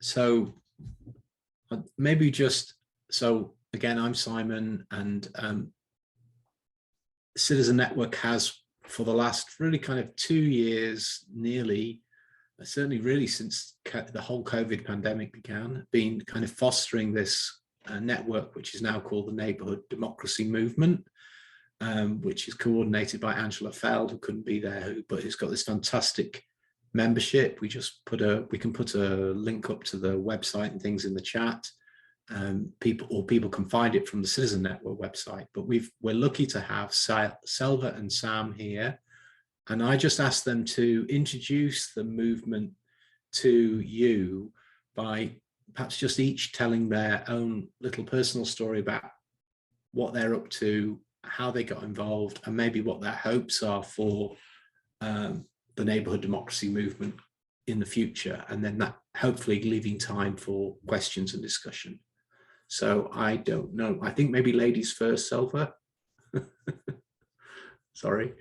So maybe just, so again, I'm Simon, and Citizen Network has, for the last really kind of 2 years, nearly, certainly really since the whole COVID pandemic began, been kind of fostering this network, which is now called the Neighbourhood Democracy Movement, which is coordinated by Angela Feld, who couldn't be there, but who's got this fantastic membership. We can put a link up to the website and things in the chat. People can find it from the Citizen Network website. But we're lucky to have Selva and Sam here, and I just asked them to introduce the movement to you by perhaps just each telling their own little personal story about what they're up to, how they got involved, and maybe what their hopes are for the Neighbourhood Democracy Movement in the future, and then that hopefully leaving time for questions and discussion. So I don't know, I think maybe ladies first, Selva. Sorry.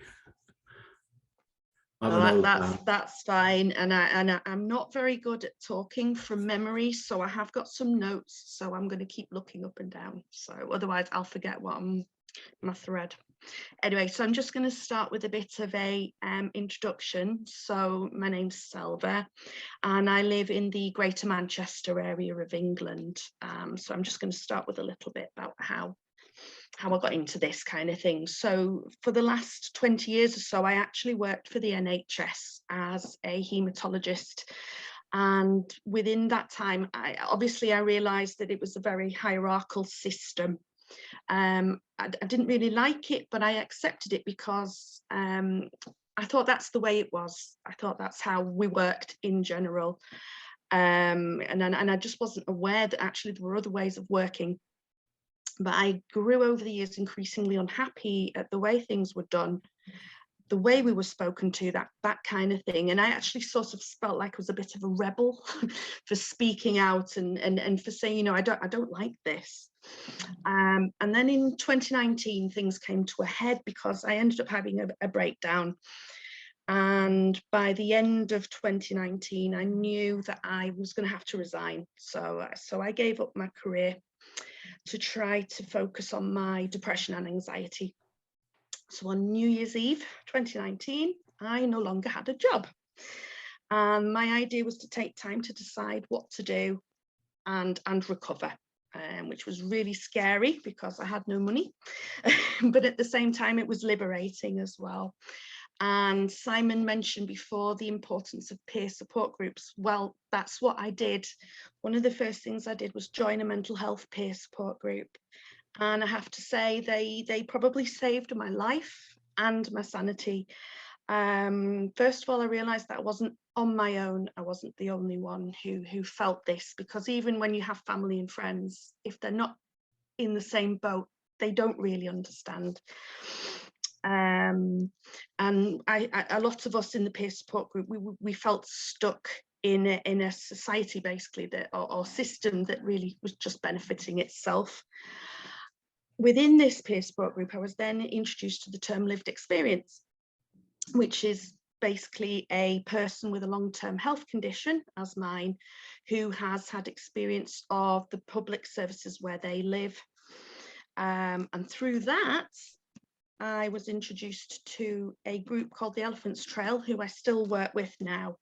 That's fine, and I'm not very good at talking from memory, so I have got some notes, so I'm going to keep looking up and down, so otherwise I'll forget what my thread. Anyway, so I'm just going to start with a bit of a introduction. So my name's Selva, and I live in the Greater Manchester area of England. So I'm just going to start with a little bit about how I got into this kind of thing. So for the last 20 years or so, I actually worked for the NHS as a haematologist. And within that time, I realised that it was a very hierarchical system. I didn't really like it, but I accepted it because I thought that's the way it was. I thought that's how we worked in general. And I just wasn't aware that actually there were other ways of working. But I grew over the years increasingly unhappy at the way things were done, the way we were spoken to, that kind of thing. And I actually sort of felt like I was a bit of a rebel for speaking out and for saying, you know, I don't like this. And then in 2019, things came to a head because I ended up having a breakdown. And by the end of 2019, I knew that I was going to have to resign. So I gave up my career to try to focus on my depression and anxiety. So on New Year's Eve 2019, I no longer had a job. And my idea was to take time to decide what to do and recover, which was really scary because I had no money. But at the same time, it was liberating as well. And Simon mentioned before the importance of peer support groups. Well, that's what I did. One of the first things I did was join a mental health peer support group. And I have to say, they probably saved my life and my sanity. First of all, I realized that I wasn't on my own. I wasn't the only one who felt this, because even when you have family and friends, if they're not in the same boat, they don't really understand. And a lot of us in the peer support group, we felt stuck in a society basically that or system that really was just benefiting itself. Within this peer support group, I was then introduced to the term lived experience, which is basically a person with a long-term health condition as mine who has had experience of the public services where they live. And through that, I was introduced to a group called the Elephants Trail, who I still work with now.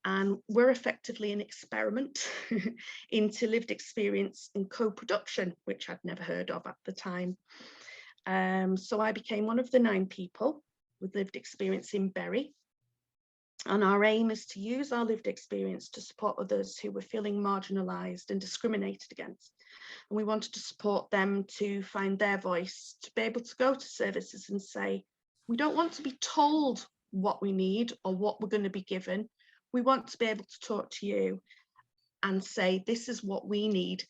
And we're effectively an experiment into lived experience and co-production, which I'd never heard of at the time. So I became one of the 9 people with lived experience in Bury. And our aim is to use our lived experience to support others who were feeling marginalised and discriminated against. And we wanted to support them to find their voice, to be able to go to services and say, we don't want to be told what we need or what we're going to be given. We want to be able to talk to you and say, this is what we need.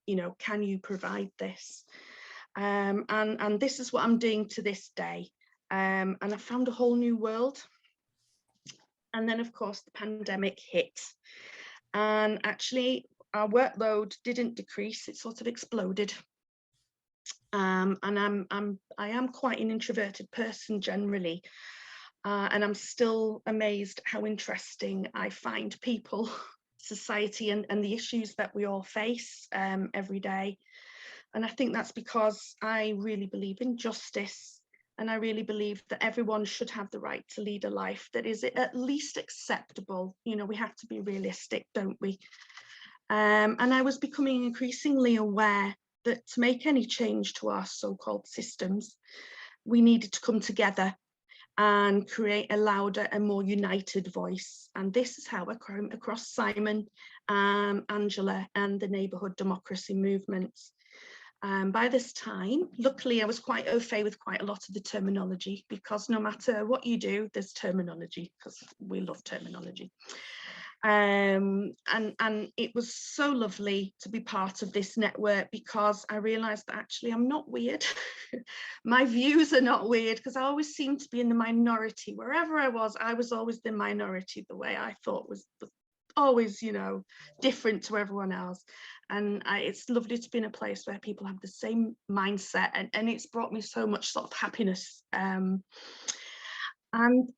You know, can you provide this? And this is what I'm doing to this day. And I found a whole new world. And then, of course, the pandemic hit. And actually, our workload didn't decrease, it sort of exploded. And I am quite an introverted person generally. And I'm still amazed how interesting I find people society and the issues that we all face every day. And I think that's because I really believe in justice, and I really believe that everyone should have the right to lead a life that is at least acceptable. You know, we have to be realistic, don't we? And I was becoming increasingly aware that to make any change to our so-called systems, we needed to come together and create a louder and more united voice. And this is how I came across Simon, Angela, and the Neighbourhood Democracy Movement. By this time, luckily, I was quite au fait with quite a lot of the terminology, because no matter what you do, there's terminology, because we love terminology. And it was so lovely to be part of this network, because I realized that actually I'm not weird. My views are not weird, because I always seemed to be in the minority. Wherever I was always the minority. The way I thought was always, you know, different to everyone else. And it's lovely to be in a place where people have the same mindset, and it's brought me so much sort of happiness. And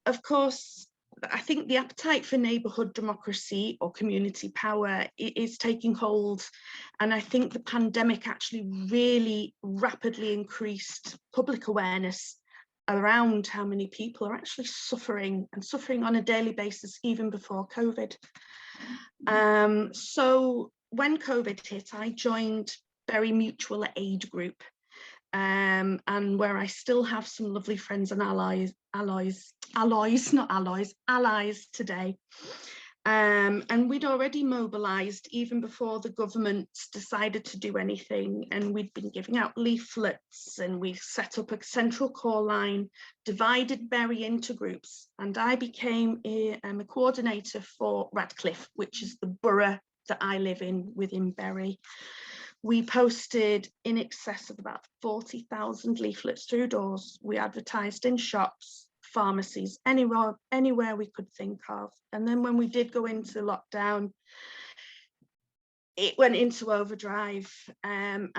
of course, I think the appetite for neighbourhood democracy or community power is taking hold. And I think the pandemic actually really rapidly increased public awareness around how many people are actually suffering, and suffering on a daily basis, even before COVID. So when COVID hit, I joined Bury Mutual Aid Group, and where I still have some lovely friends and allies today. And we'd already mobilised even before the government decided to do anything, and we'd been giving out leaflets, and we set up a central call line, divided Bury into groups, and I became a coordinator for Radcliffe, which is the borough that I live in within Bury. We posted in excess of about 40,000 leaflets through doors. We advertised in shops, pharmacies, anywhere we could think of. And then when we did go into lockdown, it went into overdrive, and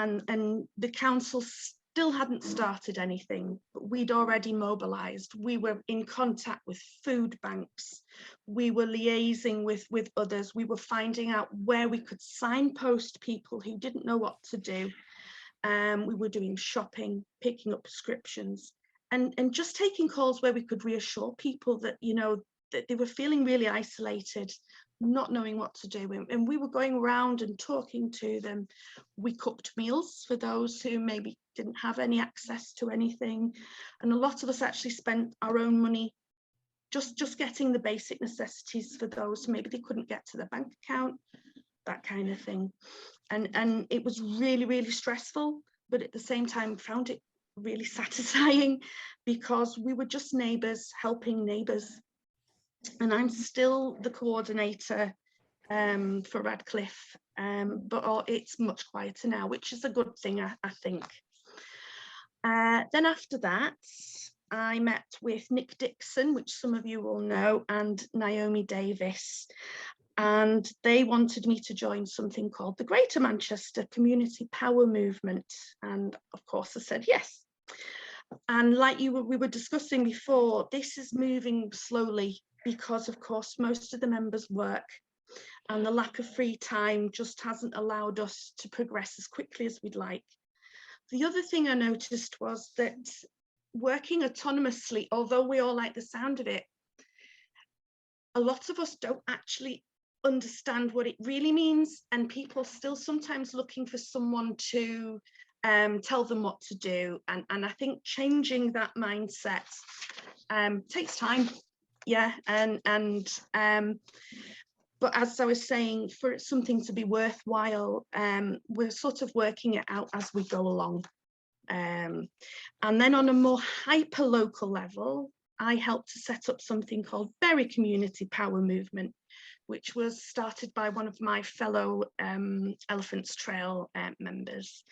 the council still hadn't started anything, but we'd already mobilised. We were in contact with food banks. We were liaising with others. We were finding out where we could signpost people who didn't know what to do. We were doing shopping, picking up prescriptions, and just taking calls where we could reassure people that, you know, that they were feeling really isolated, not knowing what to do. And we were going around and talking to them. We cooked meals for those who maybe didn't have any access to anything. And a lot of us actually spent our own money just getting the basic necessities for those maybe they couldn't get to the bank account, that kind of thing. And it was really, really stressful, but at the same time found it really satisfying, because we were just neighbours helping neighbours. And I'm still the coordinator for Radcliffe, but it's much quieter now, which is a good thing, I think. Then after that, I met with Nick Dixon, which some of you will know, and Naomi Davis, and they wanted me to join something called the Greater Manchester Community Power Movement, and of course I said yes. And like we were discussing before, this is moving slowly, because of course most of the members work, and the lack of free time just hasn't allowed us to progress as quickly as we'd like. The other thing I noticed was that working autonomously, although we all like the sound of it, a lot of us don't actually understand what it really means, and people are still sometimes looking for someone to tell them what to do. And I think changing that mindset takes time. Yeah, but as I was saying, for something to be worthwhile, we're sort of working it out as we go along. And then on a more hyper local level, I helped to set up something called Bury Community Power Movement, which was started by one of my fellow Elephants Trail members.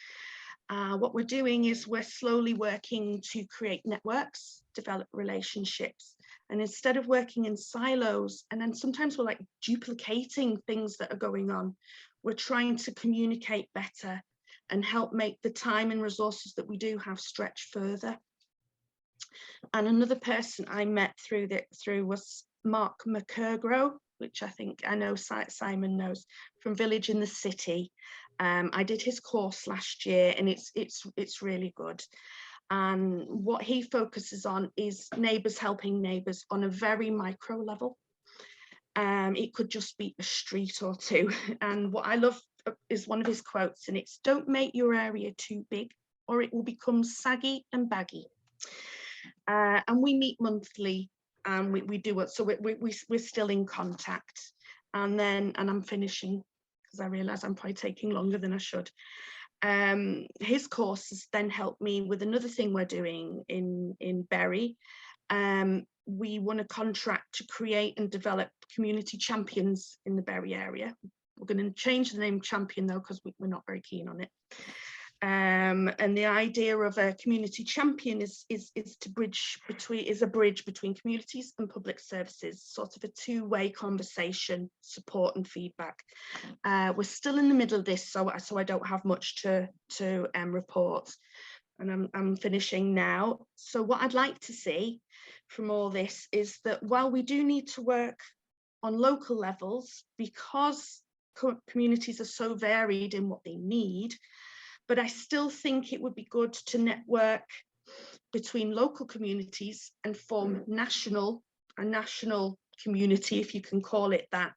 What we're doing is we're slowly working to create networks, develop relationships, and instead of working in silos, and then sometimes we're like duplicating things that are going on, we're trying to communicate better and help make the time and resources that we do have stretch further. And another person I met through was Mccurgo, which I think I know Simon knows, from Village in the City. I did his course last year, and it's really good. And what he focuses on is neighbours helping neighbours on a very micro level. It could just be a street or two. And what I love is one of his quotes, and it's, "Don't make your area too big or it will become saggy and baggy." And we meet monthly, and we do it. So we're still in contact. And I'm finishing because I realise I'm probably taking longer than I should. His course has then helped me with another thing we're doing in Bury. We won a contract to create and develop community champions in the Bury area. We're going to change the name champion though, because we're not very keen on it. And the idea of a community champion is a bridge between communities and public services, sort of a two-way conversation, support and feedback. We're still in the middle of this, so I don't have much to report, and I'm finishing now. So what I'd like to see from all this is that while we do need to work on local levels, because communities are so varied in what they need, but I still think it would be good to network between local communities and form a national community, if you can call it that,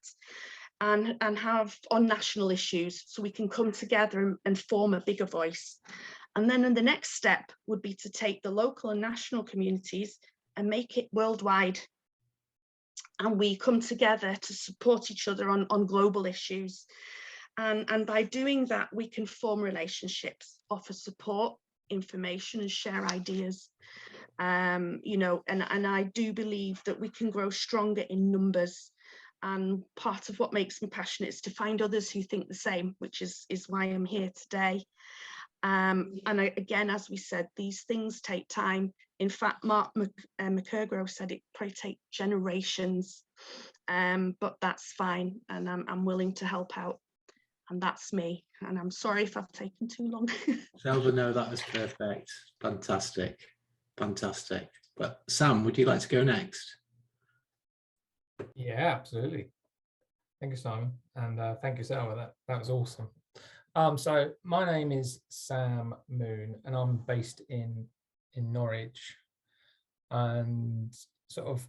and have on national issues, so we can come together and form a bigger voice. And then the next step would be to take the local and national communities and make it worldwide. And we come together to support each other on global issues. And by doing that, we can form relationships, offer support, information, and share ideas. You know, and I do believe that we can grow stronger in numbers. And part of what makes me passionate is to find others who think the same, which is why I'm here today. And again, as we said, these things take time. In fact, Mccurgo said it probably take generations, but that's fine, and I'm willing to help out. And that's me. And I'm sorry if I've taken too long. Selva, no, that was perfect. Fantastic. Fantastic. But Sam, would you like to go next? Yeah, absolutely. Thank you, Simon. And thank you, Selva. That was awesome. So my name is Sam Moon, and I'm based in Norwich. And sort of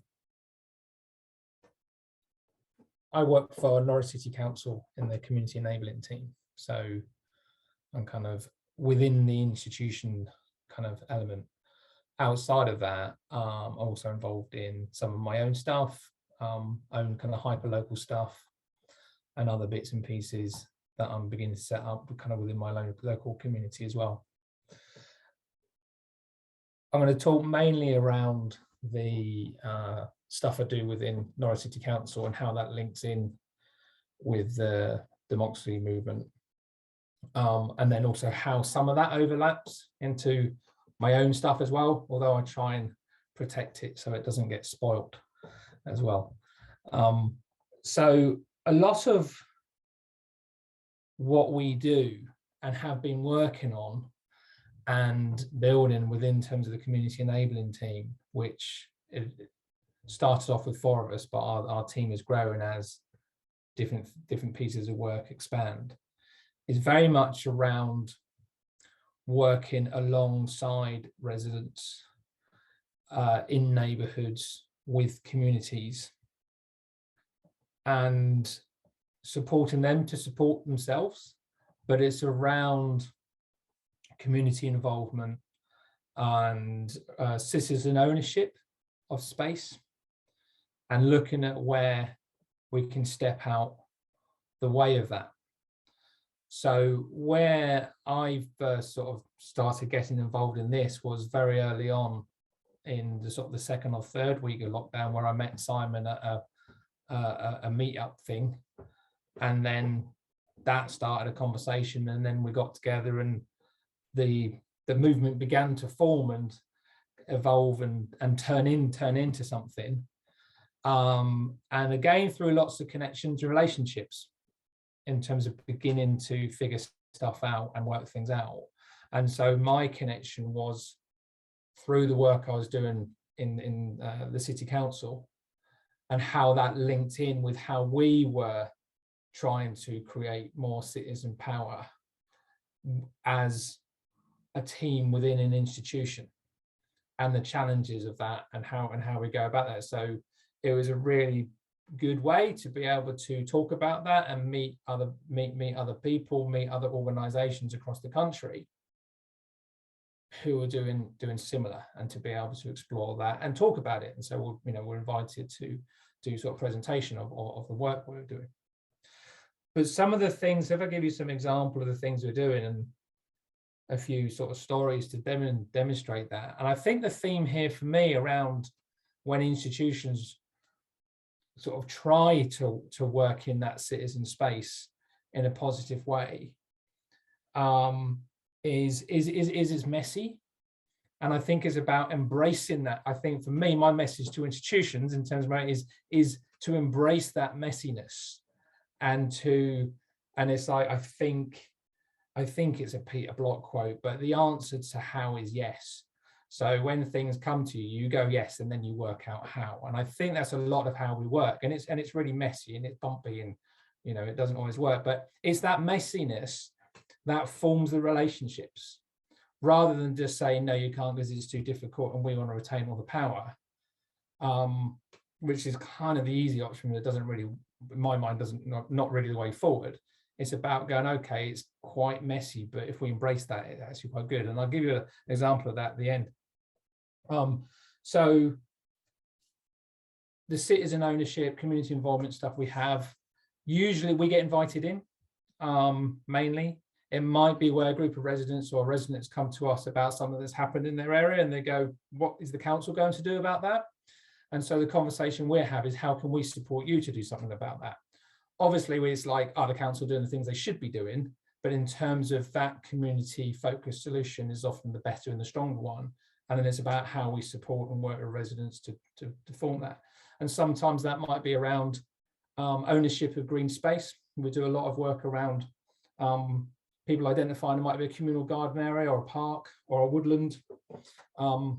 I work for Norwich City Council in the community enabling team. So I'm kind of within the institution kind of element. Outside of that, I'm also involved in some of my own stuff, own kind of hyper local stuff and other bits and pieces that I'm beginning to set up kind of within my local community as well. I'm going to talk mainly around the stuff I do within Norwich City Council and how that links in with the democracy movement, and then also how some of that overlaps into my own stuff as well, although I try and protect it so it doesn't get spoiled as well. So a lot of what we do and have been working on and building within terms of the community enabling team, which it started off with 4 of us, but our team is growing as different pieces of work expand, is very much around working alongside residents in neighbourhoods with communities and supporting them to support themselves, but it's around community involvement and citizen ownership of space, and looking at where we can step out the way of that. So where I first sort of started getting involved in this was very early on in the sort of the 2nd or 3rd week of lockdown, where I met Simon at a meetup thing, and then that started a conversation, and then we got together and the movement began to form and evolve and turn into something, and again through lots of connections and relationships in terms of beginning to figure stuff out and work things out. And so my connection was through the work I was doing in the city council, and how that linked in with how we were trying to create more citizen power as a team within an institution, and the challenges of that, and how we go about that. So it was a really good way to be able to talk about that and meet other people, meet other organizations across the country who are doing similar, and to be able to explore that and talk about it. And so we're invited to do sort of presentation of the work we're doing. But some of the things, if I give you some example of the things we're doing and a few sort of stories to demonstrate that. And I think the theme here for me around when institutions sort of try to work in that citizen space in a positive way is messy. And I think is about embracing that. I think for me, my message to institutions in terms of is to embrace that messiness, and it's like, I think it's a Peter Block quote, but the answer to how is yes. So when things come to you, you go yes, and then you work out how. And I think that's a lot of how we work. And it's really messy and it's bumpy, and it doesn't always work. But it's that messiness that forms the relationships, rather than just saying no, you can't because it's too difficult and we want to retain all the power, which is kind of the easy option that doesn't really, in my mind, not really the way forward. It's about going, okay, it's quite messy, but if we embrace that, it's actually quite good. And I'll give you an example of that at the end. So the citizen ownership, community involvement stuff we have, usually we get invited in, mainly. It might be where a group of residents or residents come to us about something that's happened in their area, and they go, what is the council going to do about that? And so the conversation we have is, how can we support you to do something about that? Obviously, it's like, are the council doing the things they should be doing? But in terms of that community-focused solution is often the better and the stronger one. And then it's about how we support and work with residents to form that. And sometimes that might be around ownership of green space. We do a lot of work around people identifying there might be a communal garden area or a park or a woodland, and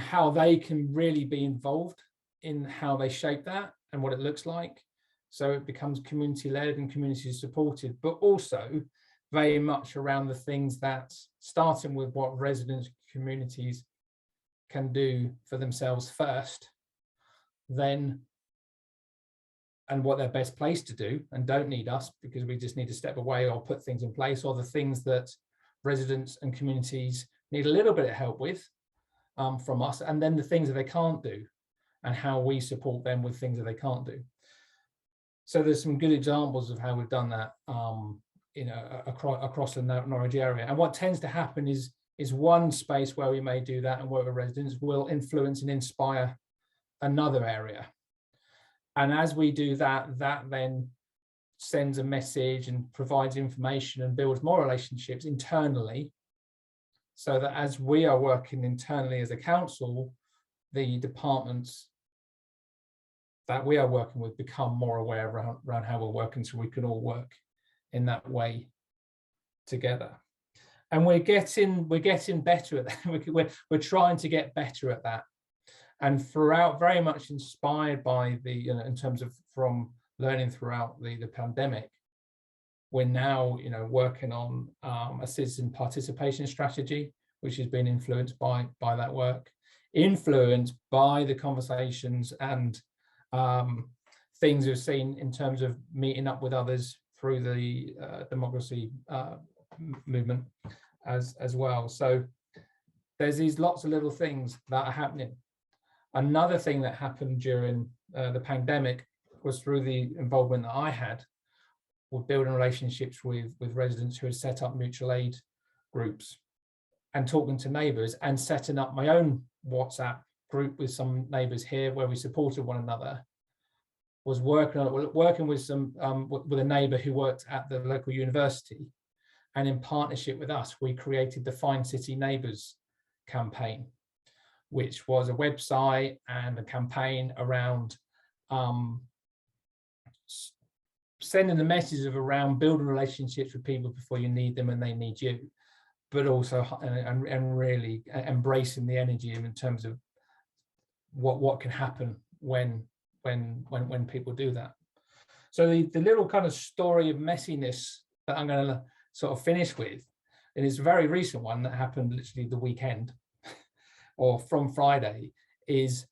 how they can really be involved in how they shape that and what it looks like. So it becomes community-led and community-supported, but also very much around the things that, starting with what residents, communities can do for themselves first, then, and what they're best placed to do, and don't need us because we just need to step away or put things in place, or the things that residents and communities need a little bit of help with from us, and then the things that they can't do, and how we support them with things that they can't do. So there's some good examples of how we've done that, across the Norwich area. And what tends to happen is one space where we may do that and work with residents will influence and inspire another area. And as we do that, that then sends a message and provides information and builds more relationships internally, so that as we are working internally as a council, the departments that we are working with become more aware around how we're working, so we can all work in that way together. And we're getting better at that. We're trying to get better at that. And throughout, very much inspired by the, in terms of from learning throughout the pandemic, we're now, working on a citizen participation strategy, which has been influenced by that work, influenced by the conversations and things we've seen in terms of meeting up with others through the democracy movement as well. So there's these lots of little things that are happening. Another thing that happened during the pandemic was through the involvement that I had with building relationships with residents who had set up mutual aid groups, and talking to neighbours, and setting up my own WhatsApp group with some neighbours here where we supported one another. Was working with with a neighbour who worked at the local university, and in partnership with us, we created the Fine City Neighbours campaign, which was a website and a campaign around sending the message of around building relationships with people before you need them and they need you, but also and really embracing the energy in terms of what can happen when people do that. So the little kind of story of messiness that I'm going to sort of finish with, and it's a very recent one that happened literally the weekend or from Friday, is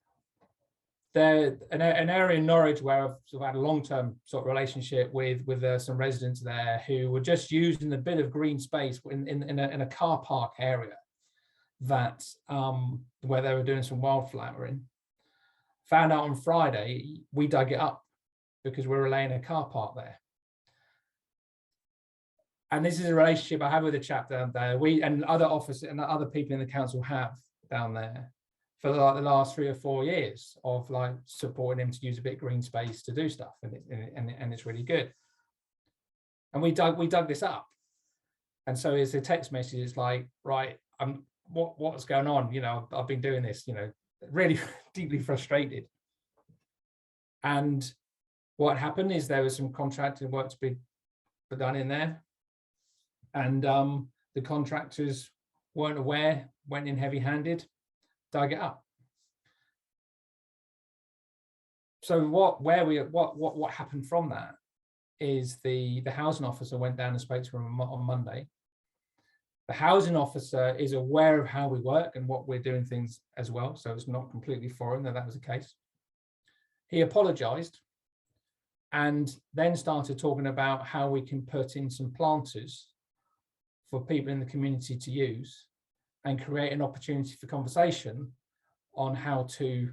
there an area in Norwich where I've sort of had a long-term sort of relationship with some residents there who were just using a bit of green space in a car park area that where they were doing some wildflowering. Found out on Friday, we dug it up because we were laying a car park there. And this is a relationship I have with a chap down there. We and other officers and other people in the council have down there for like the last 3 or 4 years of like supporting him to use a bit of green space to do stuff, and it's really good. And we dug this up, and so it's a text message. It's like, right, what's going on? You know, I've been doing this. You know, really deeply frustrated. And what happened is there was some contracting work to be done in there, and the contractors weren't aware, went in heavy-handed, dug it up. So what happened from that is the housing officer went down and spoke to him on Monday. The housing officer is aware of how we work and what we're doing things as well, so it's not completely foreign that was the case. He apologized and then started talking about how we can put in some planters for people in the community to use and create an opportunity for conversation on how to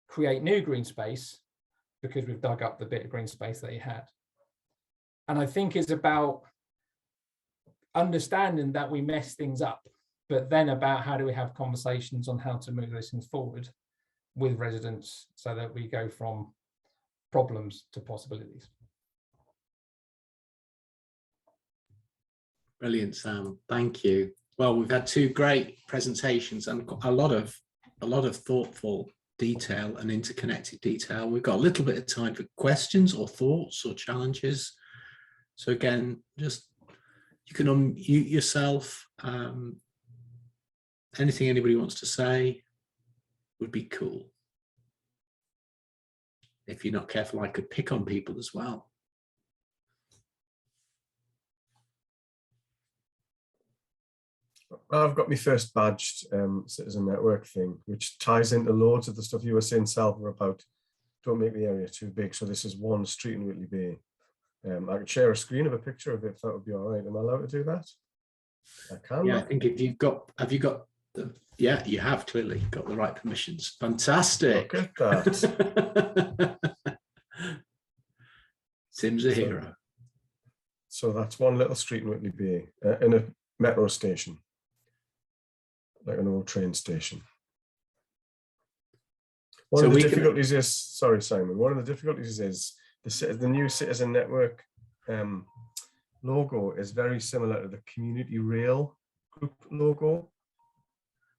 create new green space, because we've dug up the bit of green space that he had. And I think it's about understanding that we mess things up, but then about how do we have conversations on how to move those things forward with residents so that we go from problems to possibilities. Brilliant, Sam. Thank you. Well, we've had 2 great presentations and a lot of thoughtful detail and interconnected detail. We've got a little bit of time for questions or thoughts or challenges. So again, just you can unmute yourself. Anything anybody wants to say would be cool. If you're not careful, I could pick on people as well. I've got my first badged citizen network thing, which ties into loads of the stuff you were saying, Selva, about don't make the area too big. So this is one street in Whitley Bay. I could share a screen of a picture of it if that would be all right. Am I allowed to do that? I can. Yeah, I think if you've got, have you got the, yeah, you have clearly got the right permissions. Fantastic. Look at that. Sim's a hero. So that's one little street in Whitley Bay, in a metro station, like an old train station. One of the difficulties is, sorry, Simon, one of the difficulties is the new Citizen Network logo is very similar to the Community Rail Group logo.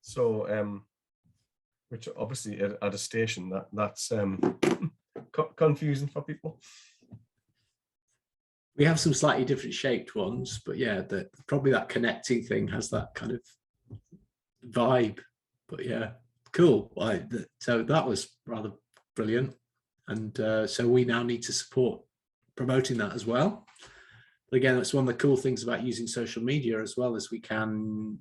So, which obviously at a station, that's confusing for people. We have some slightly different shaped ones, but yeah, probably that connecting thing has that kind of vibe. But yeah, cool. So that was rather brilliant. And so we now need to support promoting that as well. But again, that's one of the cool things about using social media as well, as we can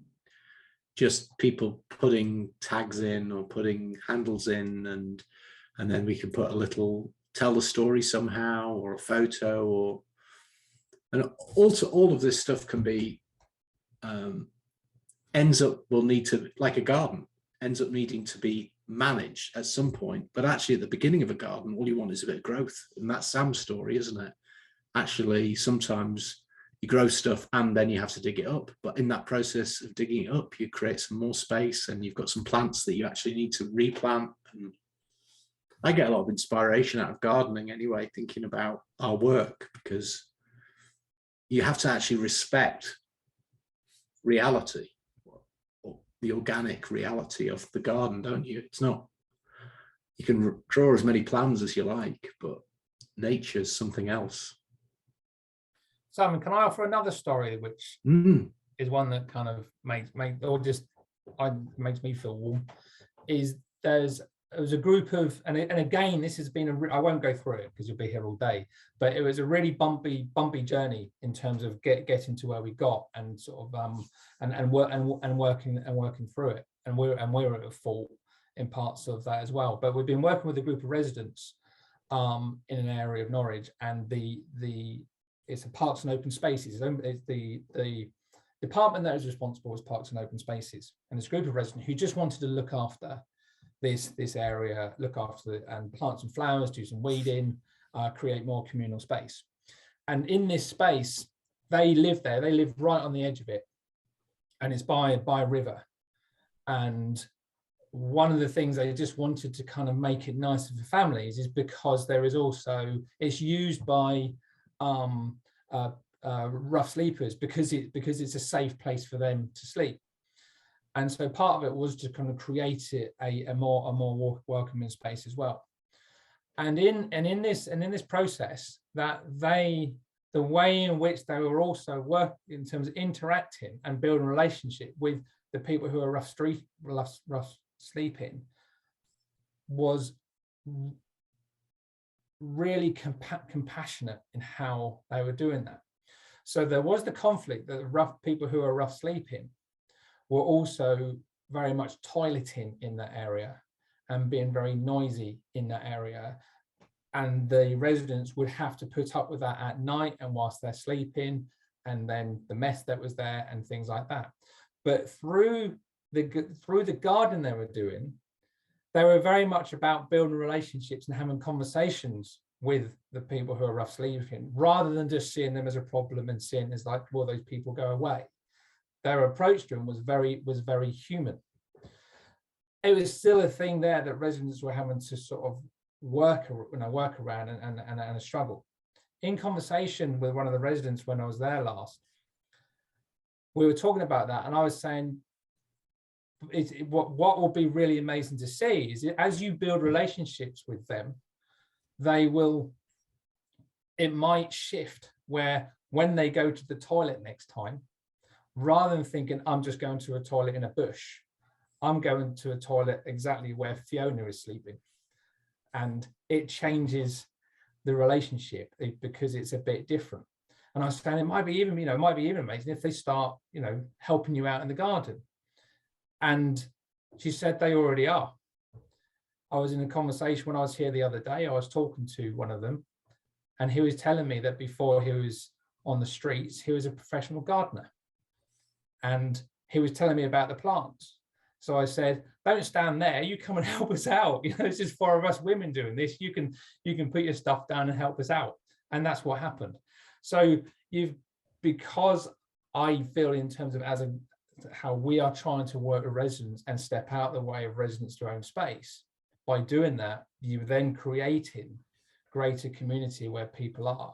just people putting tags in or putting handles in, and then we can put a little, tell the story somehow, or a photo, or, and also all of this stuff can be, will need to, like a garden, ends up needing to be managed at some point. But actually at the beginning of a garden, all you want is a bit of growth. And that's Sam's story, isn't it? Actually, sometimes you grow stuff and then you have to dig it up. But in that process of digging it up, you create some more space and you've got some plants that you actually need to replant. And I get a lot of inspiration out of gardening anyway, thinking about our work, because you have to actually respect reality, or the organic reality of the garden, don't you? It's not, you can draw as many plans as you like, but nature's something else. Simon, can I offer another story, which is one that kind of makes me feel warm? Is there's was a group of, and again, this has been I won't go through it because you'll be here all day, but it was a really bumpy journey in terms of getting to where we got, and sort of and working through it, and we're at fault in parts of that as well. But we've been working with a group of residents in an area of Norwich, and it's a Parks and Open Spaces. It's the department that is responsible is Parks and Open Spaces, and this group of residents who just wanted to look after this area, look after and plant some flowers, do some weeding, create more communal space. And in this space, they live there. They live right on the edge of it, and it's by a river. And one of the things they just wanted to kind of make it nicer for families is because there is also, it's used by rough sleepers because it's a safe place for them to sleep. And so part of it was to kind of create it a more welcoming space as well. And in this process, that the way in which they were also working in terms of interacting and building a relationship with the people who are rough sleeping was really compassionate in how they were doing that. So there was the conflict that the people who are rough sleeping were also very much toileting in that area and being very noisy in that area. And the residents would have to put up with that at night and whilst they're sleeping, and then the mess that was there and things like that. But through the garden they were doing, they were very much about building relationships and having conversations with the people who are rough sleeping, rather than just seeing them as a problem and seeing as like, will those people go away? Their approach to them was very human. It was still a thing there that residents were having to sort of work around and struggle. In conversation with one of the residents when I was there last, we were talking about that, and I was saying, what will be really amazing to see is as you build relationships with them, it might shift where when they go to the toilet next time, rather than thinking, I'm just going to a toilet in a bush, I'm going to a toilet exactly where Fiona is sleeping. And it changes the relationship because it's a bit different. And I was saying, it might be even amazing if they start, helping you out in the garden. And she said they already are. I was in a conversation when I was here the other day, I was talking to one of them, and he was telling me that before he was on the streets, he was a professional gardener. And he was telling me about the plants. So I said, don't stand there, you come and help us out. This is 4 of us women doing this. You can put your stuff down and help us out. And that's what happened. So because I feel in terms of how we are trying to work with residents and step out the way of residents to own space, by doing that, you're then creating greater community where people are.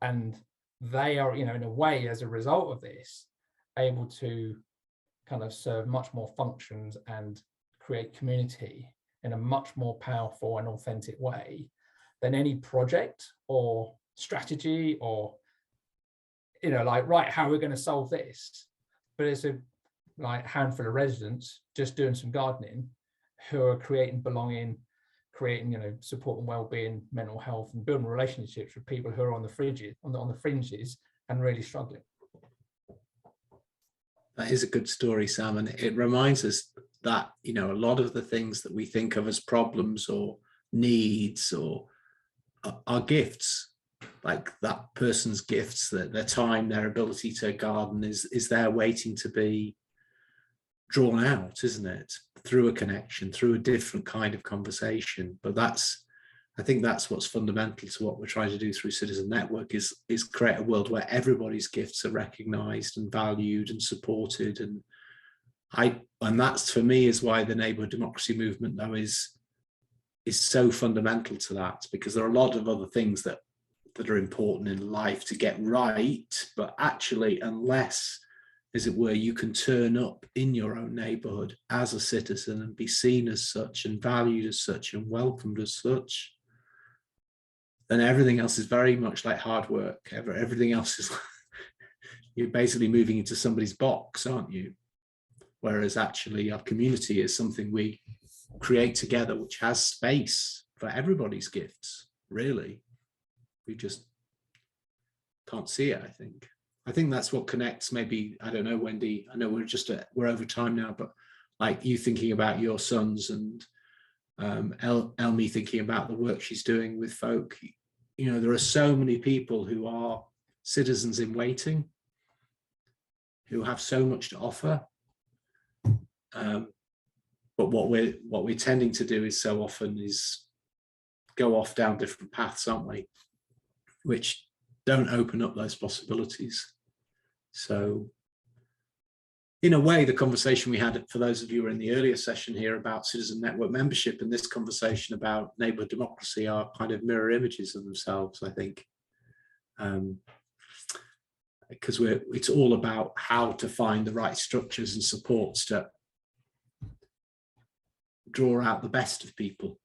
And they are, in a way, as a result of this, able to kind of serve much more functions and create community in a much more powerful and authentic way than any project or strategy or, right, how we're going to solve this. But it's a handful of residents just doing some gardening who are creating belonging, creating, support and well-being, mental health, and building relationships with people who are on the fringes and really struggling. That is a good story, Sam, and it reminds us that, a lot of the things that we think of as problems or needs or are gifts, like that person's gifts, their time, their ability to garden is there waiting to be drawn out, isn't it? Through a connection, through a different kind of conversation. But I think that's what's fundamental to what we're trying to do through Citizen Network is create a world where everybody's gifts are recognised and valued and supported. And that's, for me, is why the Neighbourhood Democracy Movement, though, is so fundamental to that, because there are a lot of other things that are important in life to get right, but actually, unless, as it were, you can turn up in your own neighbourhood as a citizen and be seen as such and valued as such and welcomed as such, then everything else is very much like hard work. Everything else is you're basically moving into somebody's box, aren't you? Whereas actually our community is something we create together, which has space for everybody's gifts, really. We just can't see it, I think. I think that's what connects, maybe, I don't know, Wendy, I know we're over time now, but like you thinking about your sons and Elmi thinking about the work she's doing with folk. You know, there are so many people who are citizens in waiting, who have so much to offer. But what we're tending to do is so often is go off down different paths, aren't we? Which don't open up those possibilities. So in a way, the conversation we had, for those of you who were in the earlier session here about citizen network membership and this conversation about neighbourhood democracy are kind of mirror images of themselves, I think. Because it's all about how to find the right structures and supports to draw out the best of people.